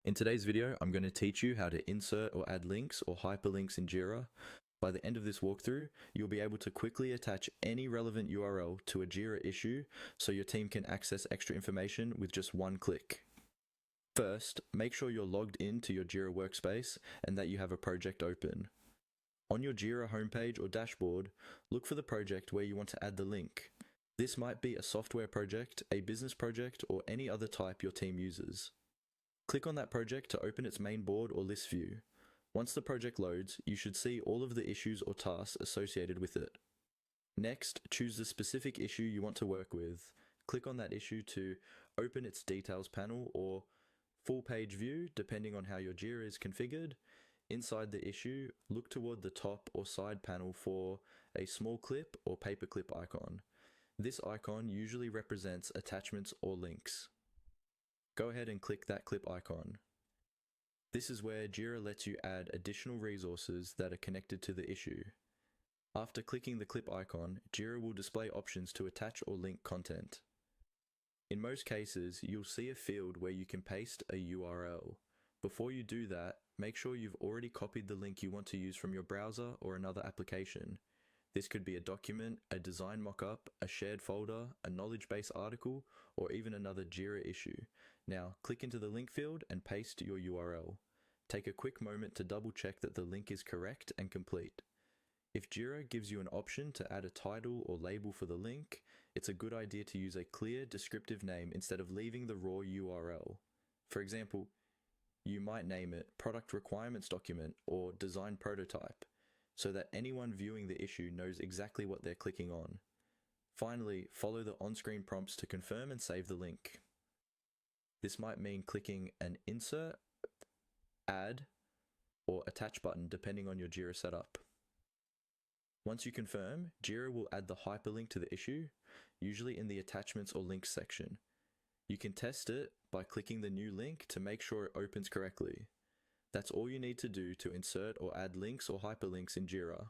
In today's video, I'm going to teach you how to insert or add links or hyperlinks in Jira. By the end of this walkthrough, you'll be able to quickly attach any relevant URL to a Jira issue so your team can access extra information with just one click. First, make sure you're logged into your Jira workspace and that you have a project open. On your Jira homepage or dashboard, look for the project where you want to add the link. This might be a software project, a business project, or any other type your team uses. Click on that project to open its main board or list view. Once the project loads, you should see all of the issues or tasks associated with it. Next, choose the specific issue you want to work with. Click on that issue to open its details panel or full page view, depending on how your Jira is configured. Inside the issue, look toward the top or side panel for a small clip or paperclip icon. This icon usually represents attachments or links. Go ahead and click that clip icon. This is where Jira lets you add additional resources that are connected to the issue. After clicking the clip icon, Jira will display options to attach or link content. In most cases, you'll see a field where you can paste a URL. Before you do that, make sure you've already copied the link you want to use from your browser or another application. This could be a document, a design mockup, a shared folder, a knowledge base article, or even another Jira issue. Now, click into the link field and paste your URL. Take a quick moment to double check that the link is correct and complete. If Jira gives you an option to add a title or label for the link, it's a good idea to use a clear, descriptive name instead of leaving the raw URL. For example, you might name it Product Requirements Document or Design Prototype, so that anyone viewing the issue knows exactly what they're clicking on. Finally, follow the on-screen prompts to confirm and save the link. This might mean clicking an Insert, Add, or Attach button depending on your Jira setup. Once you confirm, Jira will add the hyperlink to the issue, usually in the Attachments or Links section. You can test it by clicking the new link to make sure it opens correctly. That's all you need to do to insert or add links or hyperlinks in Jira.